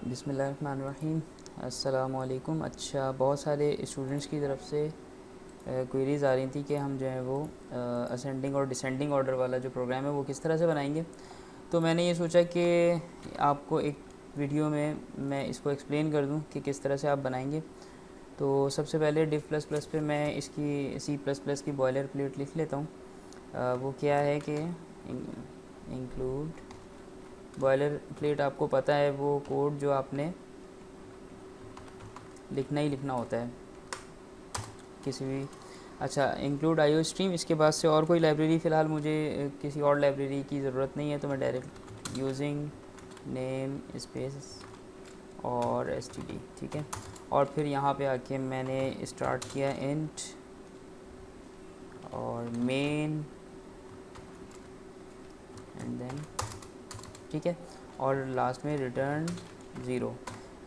बिस्मिल्लाहिर्रहमानिर्रहीम। अस्सलामुअलैकुम। अच्छा, बहुत सारे स्टूडेंट्स की तरफ से क्वेरीज़ आ रही थी कि हम जो है वो असेंडिंग और डिसेंडिंग ऑर्डर वाला जो प्रोग्राम है वो किस तरह से बनाएंगे। तो मैंने ये सोचा कि आपको एक वीडियो में मैं इसको एक्सप्लेन कर दूं कि किस तरह से आप बनाएंगे। तो सबसे पहले डिव प्लस प्लस पे मैं इसकी सी प्लस प्लस की बॉयलर प्लेट लिख लेता हूँ। वो क्या है कि इंक्लूड बॉयलर प्लेट, आपको पता है वो कोड जो आपने लिखना ही लिखना होता है किसी भी। अच्छा, इंक्लूड आईओ स्ट्रीम, इसके बाद से और कोई लाइब्रेरी फ़िलहाल मुझे किसी और लाइब्रेरी की ज़रूरत नहीं है, तो मैं डायरेक्ट यूजिंग नेम स्पेस और एसटीडी, ठीक है। और फिर यहाँ पे आके मैंने स्टार्ट किया इंट और मेन एंड देन, ठीक है, और लास्ट में रिटर्न ज़ीरो।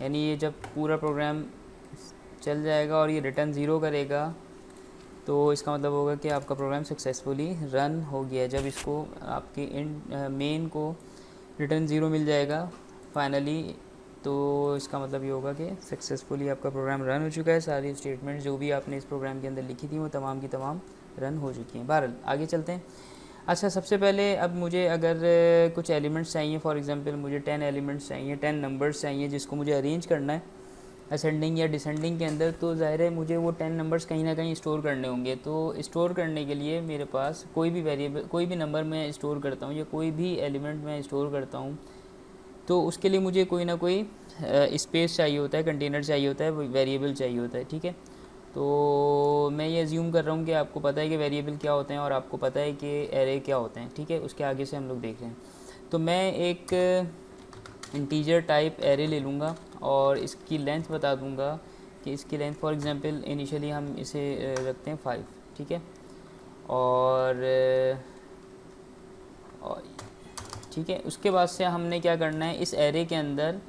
यानी ये जब पूरा प्रोग्राम चल जाएगा और ये रिटर्न ज़ीरो करेगा तो इसका मतलब होगा कि आपका प्रोग्राम सक्सेसफुली रन हो गया है। जब इसको आपके मेन को रिटर्न ज़ीरो मिल जाएगा फाइनली, तो इसका मतलब ये होगा कि सक्सेसफुली आपका प्रोग्राम रन हो चुका है। सारी स्टेटमेंट जो भी आपने इस प्रोग्राम के अंदर लिखी थी वो तमाम की तमाम रन हो चुकी हैं। बहरहाल आगे चलते हैं। अच्छा, सबसे पहले अब मुझे अगर कुछ एलिमेंट्स चाहिए, फॉर एग्जांपल मुझे 10 एलिमेंट्स चाहिए, 10 नंबर्स चाहिए जिसको मुझे अरेंज करना है असेंडिंग या डिसेंडिंग के अंदर, तो ज़ाहिर है मुझे वो 10 नंबर्स कहीं ना कहीं स्टोर करने होंगे। तो स्टोर करने के लिए मेरे पास कोई भी वेरिएबल, कोई भी नंबर मैं स्टोर करता हूँ या कोई भी एलिमेंट मैं स्टोर करता हूँ, तो उसके लिए मुझे कोई ना कोई स्पेस चाहिए होता है, कंटेनर चाहिए होता है, वेरिएबल चाहिए होता है, ठीक है। तो मैं ये अज्यूम कर रहा हूँ कि आपको पता है कि वेरिएबल क्या होते हैं और आपको पता है कि एरे क्या होते हैं, ठीक है। उसके आगे से हम लोग देख रहे हैं। तो मैं एक इंटीजर टाइप एरे ले लूँगा और इसकी लेंथ बता दूँगा कि इसकी लेंथ, फॉर एग्जांपल इनिशियली हम इसे रखते हैं 5, ठीक है। और ठीक है, उसके बाद से हमने क्या करना है, इस एरे के अंदर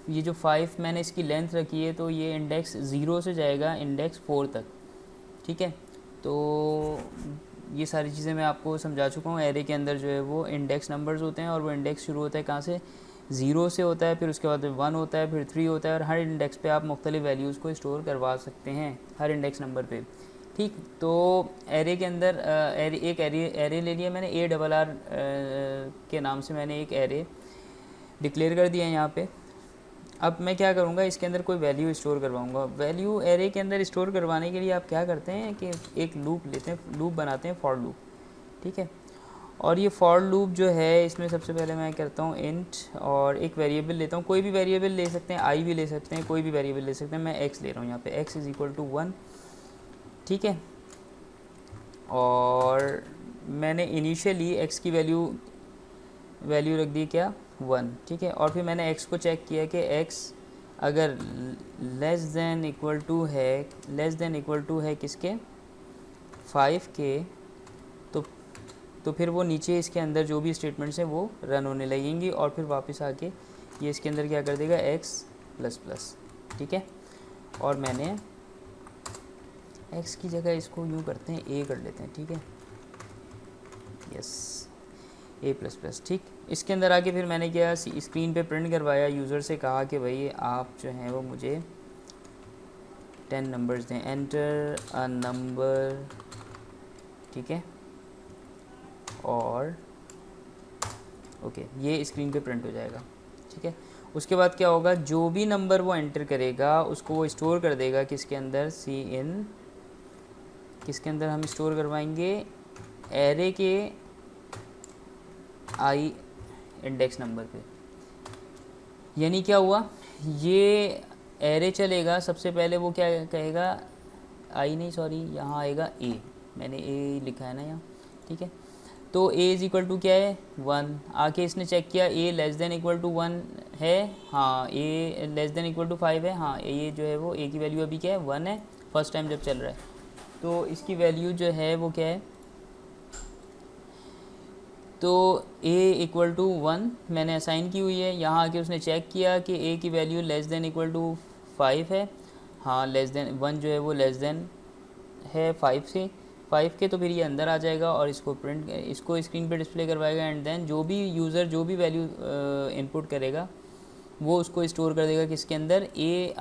ये जो 5 मैंने इसकी लेंथ रखी है, तो ये इंडेक्स 0 से जाएगा इंडेक्स 4 तक, ठीक है। तो ये सारी चीज़ें मैं आपको समझा चुका हूँ। एरे के अंदर जो है वो इंडेक्स नंबर्स होते हैं और वो इंडेक्स शुरू होता है कहाँ से, 0 से होता है, फिर उसके बाद 1 होता है, फिर 3 होता है, और हर इंडेक्स पे आप मुख्तलिफ वैल्यूज़ को स्टोर करवा सकते हैं हर इंडेक्स नंबर पे, ठीक। तो एरे के अंदर एक एरे ले लिया मैंने, ARR के नाम से मैंने एक एरे डिक्लेयर कर दिया है यहाँ पे। अब मैं क्या करूँगा, इसके अंदर कोई वैल्यू स्टोर करवाऊँगा। वैल्यू एरे के अंदर स्टोर करवाने के लिए आप क्या करते हैं कि एक लूप लेते हैं, लूप बनाते हैं, फॉर लूप, ठीक है। और ये फॉर लूप जो है, इसमें सबसे पहले मैं करता हूँ इंट और एक वेरिएबल लेता हूँ। कोई भी वेरिएबल ले सकते हैं, आई भी ले सकते हैं, कोई भी वेरिएबल ले सकते हैं। मैं एक्स ले रहा हूँ यहाँ पे, एक्स इज़ इक्वल टू 1, ठीक है। और मैंने इनिशियली एक्स की वैल्यू रख दी क्या, 1, ठीक है। और फिर मैंने x को चेक किया कि x अगर लेस देन इक्वल टू है किसके, 5 के, तो फिर वो नीचे इसके अंदर जो भी स्टेटमेंट्स हैं वो रन होने लगेंगी और फिर वापस आके ये इसके अंदर क्या कर देगा, x प्लस प्लस, ठीक है। और मैंने x की जगह इसको यूँ करते हैं, a कर लेते हैं, ठीक है, यस, a प्लस प्लस, ठीक। इसके अंदर आके फिर मैंने क्या, स्क्रीन पे प्रिंट करवाया, यूज़र से कहा कि भाई आप जो हैं वो मुझे 10 नंबर्स दें, एंटर अ नंबर, ठीक है। और ओके, ये स्क्रीन पे प्रिंट हो जाएगा, ठीक है। उसके बाद क्या होगा, जो भी नंबर वो एंटर करेगा उसको वो स्टोर कर देगा किसके अंदर, किसके अंदर हम स्टोर करवाएंगे, एरे के आई इंडेक्स नंबर पे। यानी क्या हुआ, ये एरे चलेगा, सबसे पहले वो क्या कहेगा, आई नहीं सॉरी, यहाँ आएगा ए, मैंने ए लिखा है ना यहाँ, ठीक है। तो ए इज़ इक्वल टू क्या है, 1। आके इसने चेक किया ए लेस देन इक्वल टू 1 है, हाँ, ए लेस देन इक्वल टू 5 है, हाँ, ये जो है वो ए की वैल्यू अभी क्या है, 1 है, फर्स्ट टाइम जब चल रहा है। तो इसकी वैल्यू जो है वो क्या है, तो a इक्वल टू 1 मैंने असाइन की हुई है। यहाँ आके उसने चेक किया कि a की value less than equal to 5 है, हाँ, लेस देन 1 जो है वो लेस देन है 5 से, 5 के, तो फिर ये अंदर आ जाएगा और इसको स्क्रीन पे डिस्प्ले करवाएगा। एंड देन जो भी यूज़र जो भी वैल्यू इनपुट करेगा वो उसको स्टोर कर देगा किसके अंदर, ए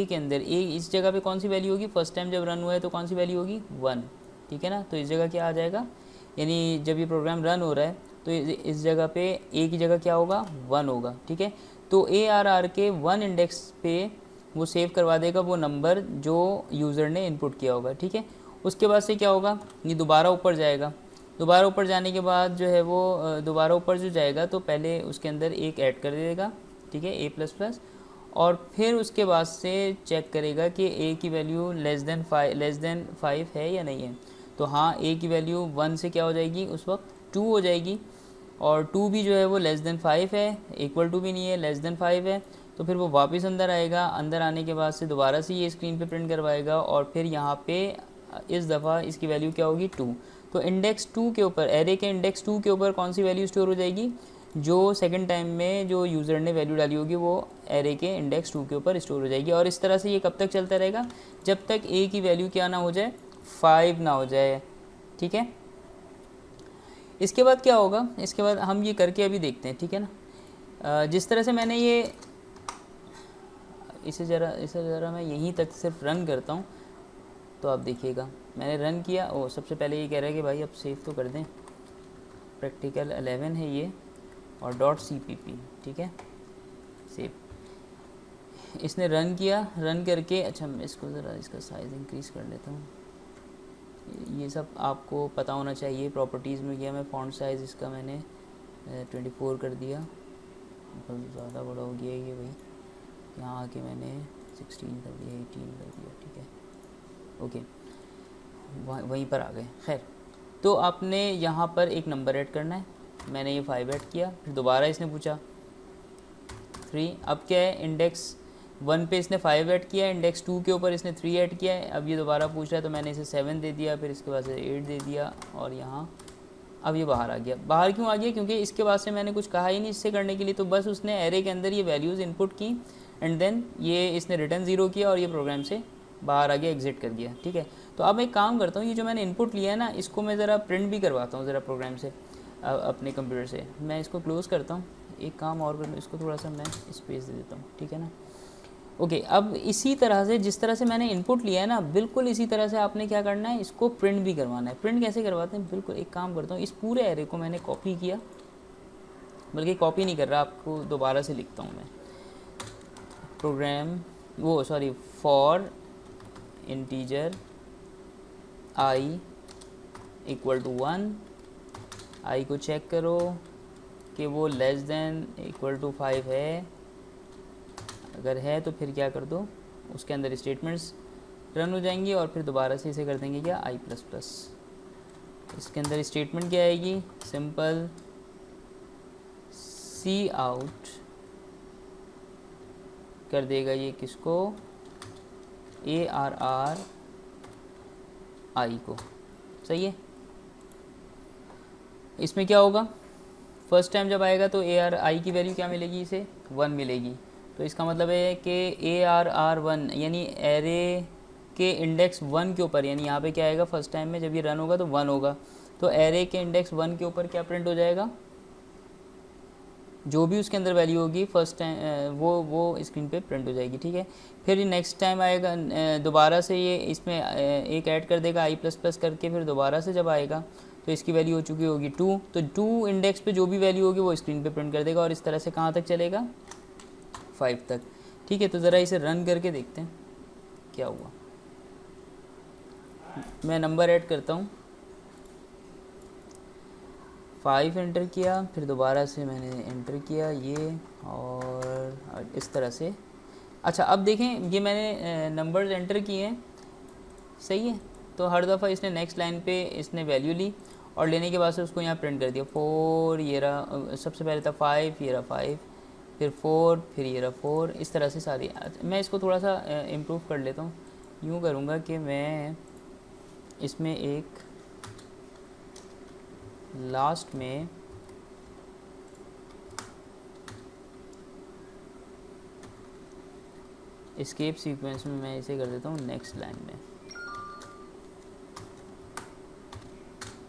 के अंदर। ए इस जगह पे कौन सी वैल्यू होगी, फर्स्ट टाइम जब रन हुआ है तो कौन सी वैल्यू होगी, 1, ठीक है ना। तो इस जगह क्या आ जाएगा, यानी जब ये प्रोग्राम रन हो रहा है तो इस जगह पे ए की जगह क्या होगा, 1 होगा, ठीक है। तो ARR के 1 इंडेक्स पे वो सेव करवा देगा वो नंबर जो यूज़र ने इनपुट किया होगा, ठीक है। उसके बाद से क्या होगा, ये दोबारा ऊपर जाएगा। दोबारा ऊपर जाने के बाद जो है वो दोबारा ऊपर जो जाएगा तो पहले उसके अंदर एक ऐड कर देगा, ठीक है, A++, और फिर उसके बाद से चेक करेगा कि ए की वैल्यू लेस देन 5 है या नहीं है। तो हाँ, ए की वैल्यू 1 से क्या हो जाएगी, उस वक्त 2 हो जाएगी, और 2 भी जो है वो लेस देन 5 है, इक्वल टू भी नहीं है, लेस देन 5 है। तो फिर वो वापस अंदर आएगा। अंदर आने के बाद से दोबारा से ये स्क्रीन पे प्रिंट करवाएगा, और फिर यहाँ पे इस दफ़ा इसकी वैल्यू क्या होगी, 2। तो इंडेक्स 2 के ऊपर, एरे के इंडेक्स 2 के ऊपर कौन सी वैल्यू स्टोर हो जाएगी, जो सेकंड टाइम में जो यूज़र ने वैल्यू डाली होगी वो एरे के इंडेक्स 2 के ऊपर स्टोर हो जाएगी। और इस तरह से ये कब तक चलता रहेगा, जब तक ए की वैल्यू क्या ना हो जाए, 5 ना हो जाए, ठीक है। इसके बाद क्या होगा, इसके बाद हम ये करके अभी देखते हैं, ठीक है ना। जिस तरह से मैंने ये इसे ज़रा मैं यहीं तक सिर्फ रन करता हूँ, तो आप देखिएगा मैंने रन किया। ओ, सबसे पहले ये कह रहा है कि भाई अब सेव तो कर दें, प्रैक्टिकल 11 है ये, और .cpp, ठीक है, सेव। इसने रन किया, रन करके, अच्छा मैं इसको ज़रा इसका साइज़ इंक्रीज़ कर लेता हूँ। ये सब आपको पता होना चाहिए। प्रॉपर्टीज़ में गया मैं, फ़ॉन्ट साइज़ इसका मैंने 24 कर दिया, बहुत ज़्यादा बड़ा हो गया ये भाई। यहाँ आके मैंने 16 कर दिया, 18 कर दिया, ठीक है, ओके, वहीं पर आ गए। खैर, तो आपने यहाँ पर एक नंबर ऐड करना है। मैंने ये 5 ऐड किया, फिर दोबारा इसने पूछा 3। अब क्या है, इंडेक्स 1 पे इसने 5 ऐड किया, इंडेक्स 2 के ऊपर इसने 3 ऐड किया है। अब ये दोबारा पूछ रहा है तो मैंने इसे 7 दे दिया, फिर इसके बाद से 8 दे दिया, और यहाँ अब ये बाहर आ गया। बाहर क्यों आ गया, क्योंकि इसके बाद से मैंने कुछ कहा ही नहीं इससे करने के लिए, तो बस उसने एरे के अंदर ये वैल्यूज़ इनपुट की, एंड देन ये इसने रिटर्न 0 किया और ये प्रोग्राम से बाहर आ गया, एग्जिट कर दिया, ठीक है। तो अब एक काम करता हूँ, ये जो मैंने इनपुट लिया है ना, इसको मैं ज़रा प्रिंट भी करवाता हूँ ज़रा प्रोग्राम से, अपने कंप्यूटर से। मैं इसको क्लोज़ करता हूँ, एक काम और कर लूँ, इसको थोड़ा सा मैं स्पेस दे देता हूँ, ठीक है ना। ओके, अब इसी तरह से जिस तरह से मैंने इनपुट लिया है ना, बिल्कुल इसी तरह से आपने क्या करना है, इसको प्रिंट भी करवाना है। प्रिंट कैसे करवाते हैं, बिल्कुल एक काम करता हूँ, इस पूरे एरे को मैंने कॉपी किया, बल्कि कॉपी नहीं कर रहा, आपको दोबारा से लिखता हूँ मैं। Program for integer i equal to 1, i को चेक करो कि वो लेस देन इक्वल टू 5 है। अगर है तो फिर क्या कर दो, उसके अंदर स्टेटमेंट्स रन हो जाएंगी, और फिर दोबारा से इसे कर देंगे क्या, i++। इसके अंदर स्टेटमेंट क्या आएगी, सिंपल सी आउट कर देगा ये किसको, ARR i को, सही है। इसमें क्या होगा, फर्स्ट टाइम जब आएगा तो ARR की वैल्यू क्या मिलेगी, इसे 1 मिलेगी। तो इसका मतलब है कि ARR1 यानी एरे के इंडेक्स 1 के ऊपर, यानी यहाँ पे क्या आएगा, फर्स्ट टाइम में जब ये रन होगा तो 1 होगा, तो एरे के इंडेक्स 1 के ऊपर क्या प्रिंट हो जाएगा, जो भी उसके अंदर वैल्यू होगी फर्स्ट टाइम वो स्क्रीन पे प्रिंट हो जाएगी, ठीक है। फिर नेक्स्ट टाइम आएगा, दोबारा से ये इसमें एक ऐड कर देगा i++ करके, फिर दोबारा से जब आएगा तो इसकी वैल्यू हो चुकी होगी 2, तो 2 इंडेक्स पे जो भी वैल्यू होगी वो स्क्रीन पे प्रिंट कर देगा, और इस तरह से कहाँ तक चलेगा, 5 तक, ठीक है। तो ज़रा इसे रन करके देखते हैं क्या हुआ। मैं नंबर ऐड करता हूँ, 5 एंटर किया, फिर दोबारा से मैंने एंटर किया ये, और इस तरह से। अच्छा, अब देखें ये मैंने नंबर्स एंटर किए हैं, सही है। तो हर दफ़ा इसने नेक्स्ट लाइन पे इसने वैल्यू ली, और लेने के बाद से उसको यहाँ प्रिंट कर दिया, 4 ये रहा, सबसे पहले था 5, ये रहा 5, फिर 4, फिर ये रहा 4, इस तरह से सारी। मैं इसको थोड़ा सा इम्प्रूव कर लेता हूँ, यूँ करूँगा कि मैं इसमें एक लास्ट में एस्केप सीक्वेंस में मैं इसे कर देता हूँ नेक्स्ट लाइन में,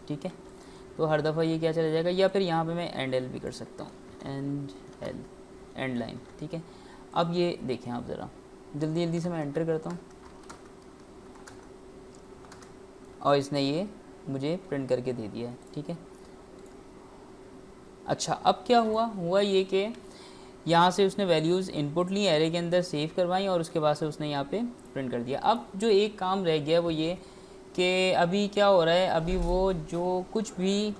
ठीक है। तो हर दफ़ा ये क्या चला जाएगा, या फिर यहाँ पे मैं एंड एल भी कर सकता हूँ, एंड एल, एंड लाइन, ठीक है। अब ये देखें आप ज़रा, जल्दी जल्दी से मैं एंटर करता हूँ और इसने ये मुझे प्रिंट करके दे दिया है, ठीक है। अच्छा, अब क्या हुआ ये कि यहाँ से उसने वैल्यूज़ इनपुट ली, एरे के अंदर सेव करवाई और उसके बाद से उसने यहाँ पे प्रिंट कर दिया। अब जो एक काम रह गया वो ये कि अभी क्या हो रहा है, अभी वो जो कुछ भी,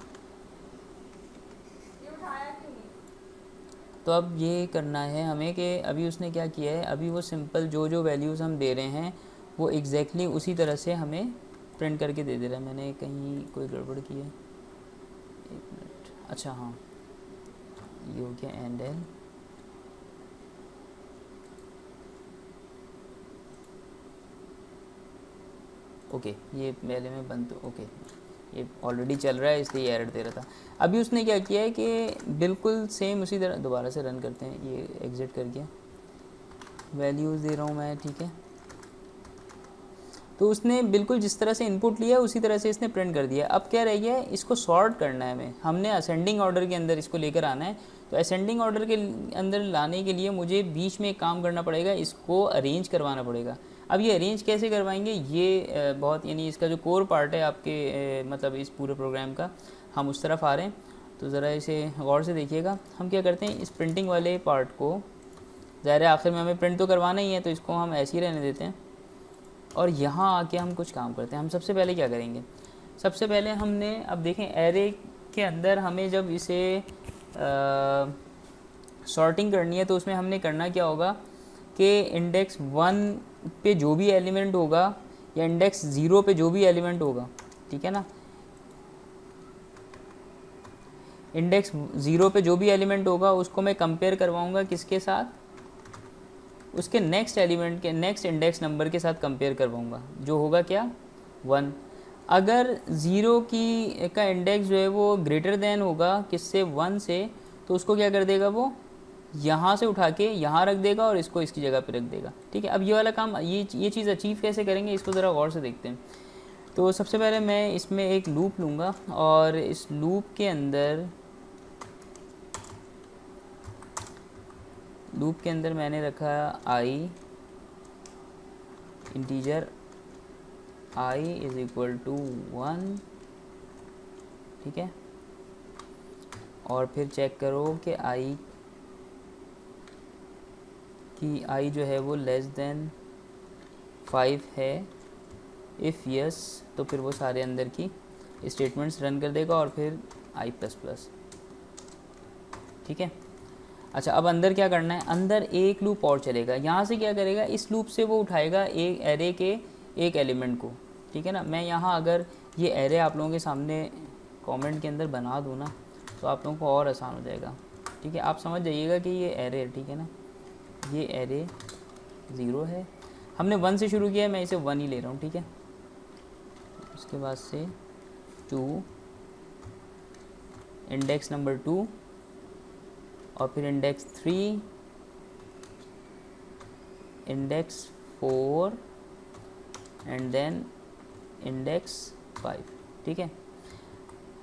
तो अब ये करना है हमें कि अभी उसने क्या किया है, अभी वो सिंपल जो वैल्यूज़ हम दे रहे हैं वो एग्जैक्टली उसी तरह से हमें प्रिंट करके दे रहा है। मैंने कहीं कोई गड़बड़ की है, एक मिनट। अच्छा हाँ, ये हो गया एंड एल, ओके, ये पहले में बंद, ओके ये ऑलरेडी चल रहा है इसलिए एरर दे रहा था। अभी उसने क्या किया है कि बिल्कुल सेम उसी तरह, दोबारा से रन करते हैं, ये एग्जिट कर गया, वैल्यूज़ दे रहा हूँ मैं, ठीक है। तो उसने बिल्कुल जिस तरह से इनपुट लिया उसी तरह से इसने प्रिंट कर दिया। अब क्या रह गया है, इसको सॉर्ट करना है हमें, हमने असेंडिंग ऑर्डर के अंदर इसको लेकर आना है। तो असेंडिंग ऑर्डर के अंदर लाने के लिए मुझे बीच में एक काम करना पड़ेगा, इसको अरेंज करवाना पड़ेगा। अब ये अरेंज कैसे करवाएंगे, ये बहुत, यानी इसका जो कोर पार्ट है आपके मतलब इस पूरे प्रोग्राम का, हम उस तरफ आ रहे हैं। तो ज़रा इसे गौर से देखिएगा। हम क्या करते हैं, इस प्रिंटिंग वाले पार्ट को, ज़ाहिर है आखिर में हमें प्रिंट तो करवाना ही है, तो इसको हम ऐसे ही रहने देते हैं और यहाँ आके हम कुछ काम करते हैं। हम सबसे पहले क्या करेंगे, सबसे पहले हमने, अब देखें एरे के अंदर हमें जब इसे सॉर्टिंग करनी है तो उसमें हमने करना क्या होगा कि इंडेक्स 1 पे जो भी एलिमेंट होगा या इंडेक्स 0 पे जो भी एलिमेंट होगा, ठीक है ना, इंडेक्स 0 पे जो भी एलिमेंट होगा उसको मैं कंपेयर करवाऊँगा किसके साथ, उसके नेक्स्ट एलिमेंट के नेक्स्ट इंडेक्स नंबर के साथ कंपेयर करवाऊँगा, जो होगा क्या 1। अगर 0 का इंडेक्स जो है वो ग्रेटर देन होगा किससे, 1 से, तो उसको क्या कर देगा, वो यहाँ से उठा के यहाँ रख देगा और इसको इसकी जगह पे रख देगा, ठीक है। अब ये वाला काम, ये चीज़ अचीव कैसे करेंगे, इसको ज़रा गौर से देखते हैं। तो सबसे पहले मैं इसमें एक लूप लूँगा और इस लूप के अंदर मैंने रखा I, integer I is equal to 1, ठीक है। और फिर चेक करो कि आई जो है वो लेस देन 5 है। इफ़ यस तो फिर वो सारे अंदर की स्टेटमेंट्स रन कर देगा और फिर आई प्लस प्लस, ठीक है। अच्छा, अब अंदर क्या करना है, अंदर एक लूप और चलेगा। यहाँ से क्या करेगा, इस लूप से वो उठाएगा एक एरे के एक एलिमेंट को, ठीक है ना। मैं यहाँ अगर ये एरे आप लोगों के सामने कमेंट के अंदर बना दूँ ना तो आप लोगों को और आसान हो जाएगा, ठीक है। आप समझ जाइएगा कि ये एरे है, ठीक है ना। ये एरे 0 है, हमने 1 से शुरू किया है, मैं इसे 1 ही ले रहा हूँ, ठीक है। उसके बाद से 2, इंडेक्स नंबर 2, और फिर index 3, index 4 and then index 5, ठीक है।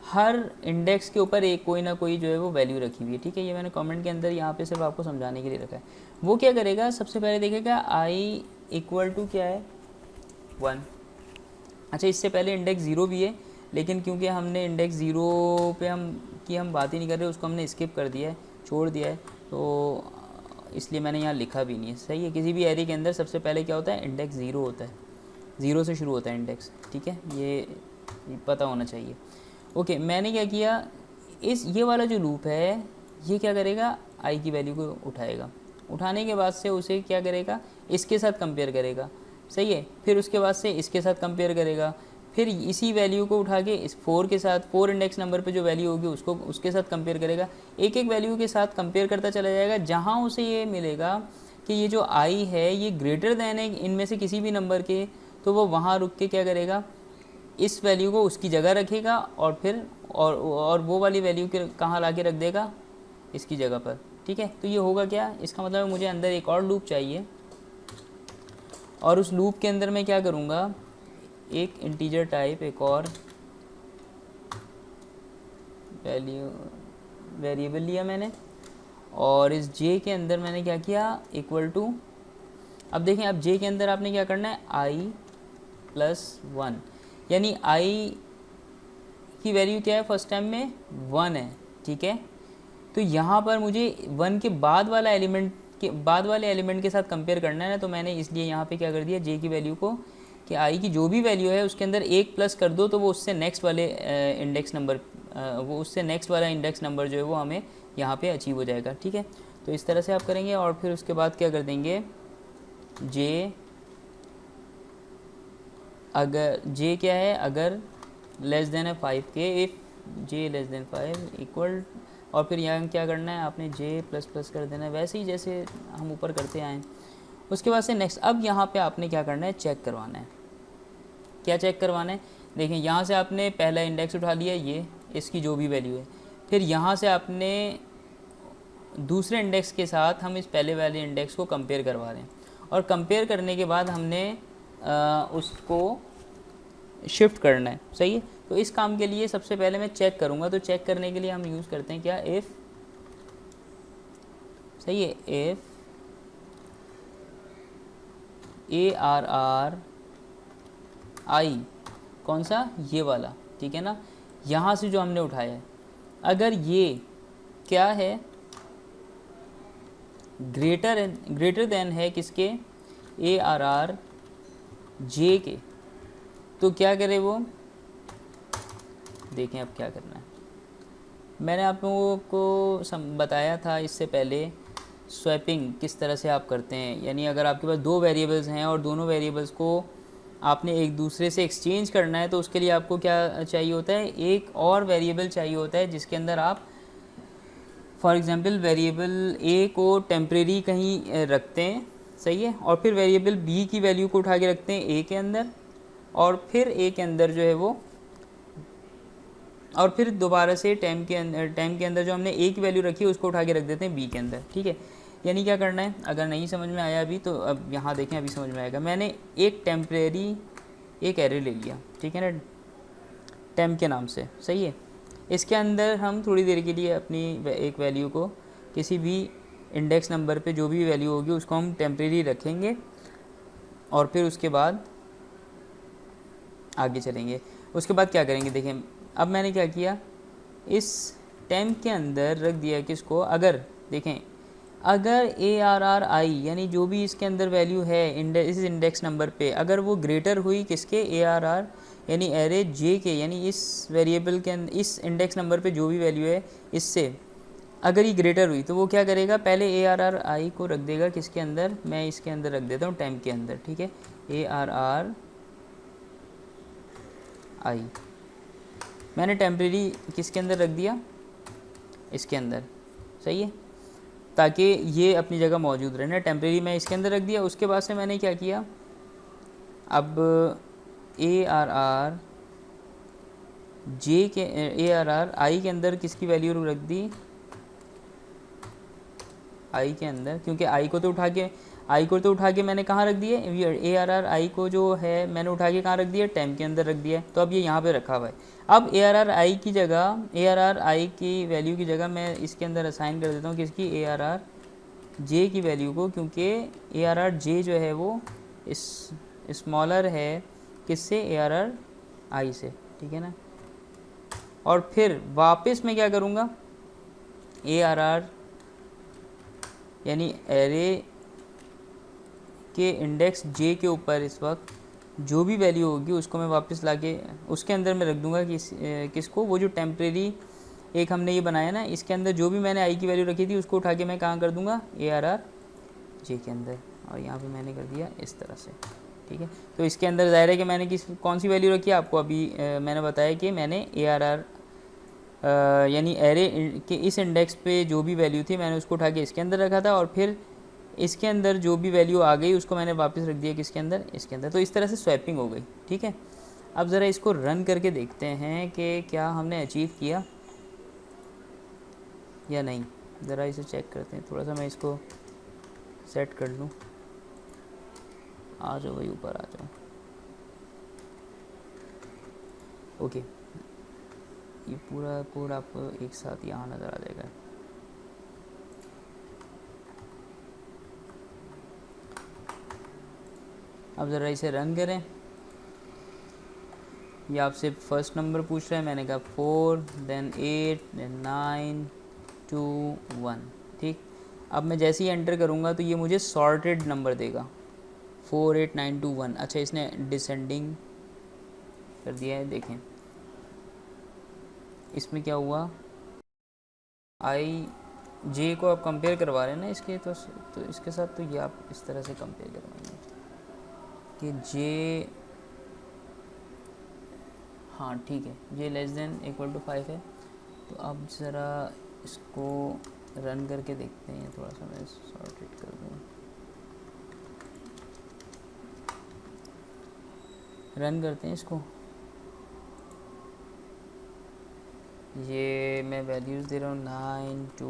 हर इंडेक्स के ऊपर एक कोई ना कोई जो है वो वैल्यू रखी हुई है, ठीक है। ये मैंने कमेंट के अंदर यहाँ पे सिर्फ आपको समझाने के लिए रखा है। वो क्या करेगा, सबसे पहले देखेगा आई इक्वल टू क्या है 1। अच्छा, इससे पहले इंडेक्स 0 भी है, लेकिन क्योंकि हमने इंडेक्स 0 पे हम बात ही नहीं कर रहे, उसको हमने स्किप कर दिया है, छोड़ दिया है, तो इसलिए मैंने यहाँ लिखा भी नहीं है। सही है, किसी भी एरे के अंदर सबसे पहले क्या होता है, इंडेक्स 0 होता है, 0 से शुरू होता है इंडेक्स, ठीक है। ये पता होना चाहिए। ओके, मैंने क्या किया, ये वाला जो लूप है ये क्या करेगा, आई की वैल्यू को उठाएगा, उठाने के बाद से उसे क्या करेगा, इसके साथ कंपेयर करेगा, सही है। फिर उसके बाद से इसके साथ कंपेयर करेगा, फिर इसी वैल्यू को उठा के इस 4 के साथ, 4 इंडेक्स नंबर पे जो वैल्यू होगी उसको उसके साथ कंपेयर करेगा। एक एक वैल्यू के साथ कंपेयर करता चला जाएगा, जहाँ उसे ये मिलेगा कि ये जो आई है ये ग्रेटर दैन है इनमें से किसी भी नंबर के, तो वो वहाँ रुक के क्या करेगा, इस वैल्यू को उसकी जगह रखेगा और फिर और वो वाली वैल्यू के कहाँ ला के रख देगा, इसकी जगह पर, ठीक है। तो ये होगा क्या, इसका मतलब मुझे अंदर एक और लूप चाहिए और उस लूप के अंदर मैं क्या करूँगा, एक इंटीजर टाइप एक और वैल्यू वेरिएबल लिया मैंने, और इस j के अंदर मैंने क्या किया, इक्वल टू, अब देखें अब j के अंदर आपने क्या करना है, i+1, यानी i की वैल्यू क्या है, फर्स्ट टाइम में 1 है, ठीक है। तो यहाँ पर मुझे 1 के बाद वाला एलिमेंट के बाद वाले एलिमेंट के साथ कंपेयर करना है ना, तो मैंने इसलिए यहाँ पे क्या कर दिया, j की वैल्यू को कि i की जो भी वैल्यू है उसके अंदर 1 प्लस कर दो, तो वो उससे नेक्स्ट वाले इंडेक्स नंबर वाला इंडेक्स नंबर जो है वो हमें यहाँ पे अचीव हो जाएगा, ठीक है। तो इस तरह से आप करेंगे, और फिर उसके बाद क्या कर देंगे, j क्या है, अगर लेस देन है 5 के, if j less than 5 equal, और फिर यहाँ क्या करना है, आपने j प्लस प्लस कर देना है, वैसे ही जैसे हम ऊपर करते आए। उसके बाद से नेक्स्ट, अब यहाँ पे आपने क्या करना है, चेक करवाना है। क्या चेक करवाना है, देखें यहाँ से आपने पहला इंडेक्स उठा लिया, ये इसकी जो भी वैल्यू है, फिर यहाँ से आपने दूसरे इंडेक्स के साथ हम इस पहले वाले इंडेक्स को कंपेयर करवा रहे हैं, और कंपेयर करने के बाद हमने उसको शिफ्ट करना है, सही है। तो इस काम के लिए सबसे पहले मैं चेक करूँगा, तो चेक करने के लिए हम यूज़ करते हैं क्या, इफ़, सही है, इफ़ ARR I, कौन सा, ये वाला, ठीक है ना, यहाँ से जो हमने उठाया है, अगर ये क्या है, ग्रेटर देन है किसके, ARR J के, तो क्या करे वो, देखें अब क्या करना है। मैंने आप लोगों को बताया था इससे पहले स्वैपिंग किस तरह से आप करते हैं, यानी अगर आपके पास दो वेरिएबल्स हैं और दोनों वेरिएबल्स को आपने एक दूसरे से एक्सचेंज करना है, तो उसके लिए आपको क्या चाहिए होता है, एक और वेरिएबल चाहिए होता है जिसके अंदर आप फॉर एग्जांपल वेरिएबल ए को टेम्परेरी कहीं रखते हैं, सही है, और फिर वेरिएबल बी की वैल्यू को उठा के रखते हैं ए के अंदर, और फिर ए के अंदर जो है वो, और फिर दोबारा से टाइम के अंदर जो हमने ए की वैल्यू रखी है उसको उठा के रख देते हैं बी के अंदर, ठीक है। यानी क्या करना है, अगर नहीं समझ में आया अभी, तो अब यहाँ देखें, अभी समझ में आएगा। मैंने एक टेम्परेरी एक एरे ले लिया, ठीक है ना, टेम्प के नाम से, सही है। इसके अंदर हम थोड़ी देर के लिए अपनी एक वैल्यू को, किसी भी इंडेक्स नंबर पे जो भी वैल्यू होगी उसको हम टेम्परेरी रखेंगे, और फिर उसके बाद आगे चलेंगे। उसके बाद क्या करेंगे, देखें अब मैंने क्या किया, इस टेम्प के अंदर रख दिया किसको, अगर देखें, अगर ARRI यानी जो भी इसके अंदर वैल्यू है इस इंडेक्स नंबर पे, अगर वो ग्रेटर हुई किसके, ARR यानी एरे J के, यानी इस वेरिएबल के अंदर इस इंडेक्स नंबर पे जो भी वैल्यू है इससे अगर ये ग्रेटर हुई, तो वो क्या करेगा, पहले ARRI को रख देगा किसके अंदर, मैं इसके अंदर रख देता हूँ टेम्प के अंदर, ठीक है, ARRI मैंने टेम्परेरी किसके अंदर रख दिया, इसके अंदर, सही है, ताकि ये अपनी जगह मौजूद रहे ना, टेम्परेरी मैं इसके अंदर रख दिया। उसके बाद से मैंने क्या किया, अब ARR I के अंदर किसकी वैल्यू रख दी, I के अंदर, क्योंकि I को तो उठा के मैंने कहाँ रख दिया, ARR I को जो है मैंने उठा के कहाँ रख दिया, टेम्प के अंदर रख दिया, तो अब ये यहाँ पे रखा हुआ है। अब ARR I की जगह, ARR I की वैल्यू की जगह मैं इसके अंदर असाइन कर देता हूँ किसकी, ARR J की वैल्यू को, क्योंकि ARR J जो है वो इस स्मॉलर है किससे, ARR I से, ठीक है ना। और फिर वापस मैं क्या करूँगा, ARR यानी एरे के इंडेक्स J के ऊपर इस वक्त जो भी वैल्यू होगी उसको मैं वापस लाके उसके अंदर मैं रख दूंगा किसको, वो जो टेम्परेरी एक हमने ये बनाया ना, इसके अंदर जो भी मैंने I की वैल्यू रखी थी उसको उठा के मैं कहाँ कर दूंगा, ARR J के अंदर, और यहाँ पे मैंने कर दिया इस तरह से, ठीक है। तो इसके अंदर ज़ाहिर है कि मैंने कौन सी वैल्यू रखी है, आपको अभी मैंने बताया कि मैंने ARR यानी एरे के इस इंडेक्स पे जो भी वैल्यू थी मैंने उसको उठा के इसके अंदर रखा था, और फिर इसके अंदर जो भी वैल्यू आ गई उसको मैंने वापस रख दिया किसके अंदर, इसके अंदर। तो इस तरह से स्वैपिंग हो गई, ठीक है। अब ज़रा इसको रन करके देखते हैं कि क्या हमने अचीव किया या नहीं, ज़रा इसे चेक करते हैं। थोड़ा सा मैं इसको सेट कर लूँ, आ जाओ भाई ऊपर आ जाओ, ओके। ये पूरा कोड आपको एक साथ यहाँ नज़र आ जाएगा। अब ज़रा इसे रन करें। ये आपसे फर्स्ट नंबर पूछ रहा है, मैंने कहा 4, देन 8, देन 9, 2, 1। ठीक, अब मैं जैसे ही एंटर करूँगा तो ये मुझे सॉर्टेड नंबर देगा 4, 8, 9, 2, 1। अच्छा, इसने डिसेंडिंग कर दिया है। देखें इसमें क्या हुआ, आई जे को आप कंपेयर करवा रहे हैं ना इसके, तो इसके साथ तो ये आप इस तरह से कंपेयर करवाएंगे कि जे, हाँ ठीक है, जे लेस देन इक्वल टू 5 है। तो अब ज़रा इसको रन करके देखते हैं। थोड़ा सा मैं सॉर्टेड कर दूँ, रन करते हैं इसको। ये मैं वैल्यूज़ दे रहा हूँ 9, 2,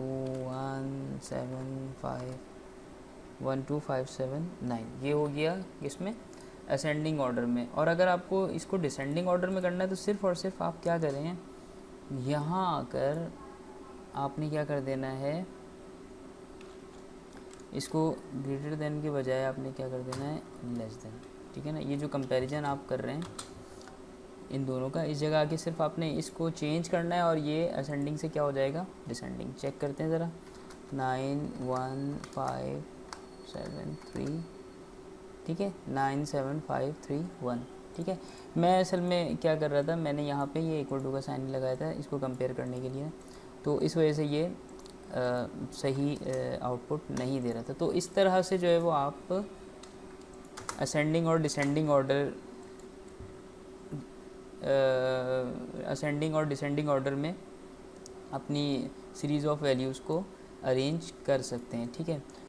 1, 7, 5, 1, 2, 5, 7, 9। ये हो गया इसमें असेंडिंग ऑर्डर में। और अगर आपको इसको डिसेंडिंग ऑर्डर में करना है तो सिर्फ़ और सिर्फ आप क्या करें, यहाँ आकर आपने क्या कर देना है, इसको ग्रेटर देन के बजाय आपने क्या कर देना है, लेस देन। ठीक है ना, ये जो कंपैरिजन आप कर रहे हैं इन दोनों का, इस जगह आके सिर्फ आपने इसको चेंज करना है और ये असेंडिंग से क्या हो जाएगा, डिसेंडिंग। चेक करते हैं ज़रा, 9, 1, 5, 7, 3। ठीक है, 9, 7, 5, 3, 1। ठीक है, मैं असल में क्या कर रहा था, मैंने यहाँ पे ये इक्वल टू का साइन लगाया था इसको कंपेयर करने के लिए, तो इस वजह से ये सही आउटपुट नहीं दे रहा था। तो इस तरह से जो है वो आप असेंडिंग और डिसेंडिंग ऑर्डर, असेंडिंग और डिसेंडिंग ऑर्डर में अपनी सीरीज़ ऑफ वैल्यूज़ को अरेंज कर सकते हैं। ठीक है।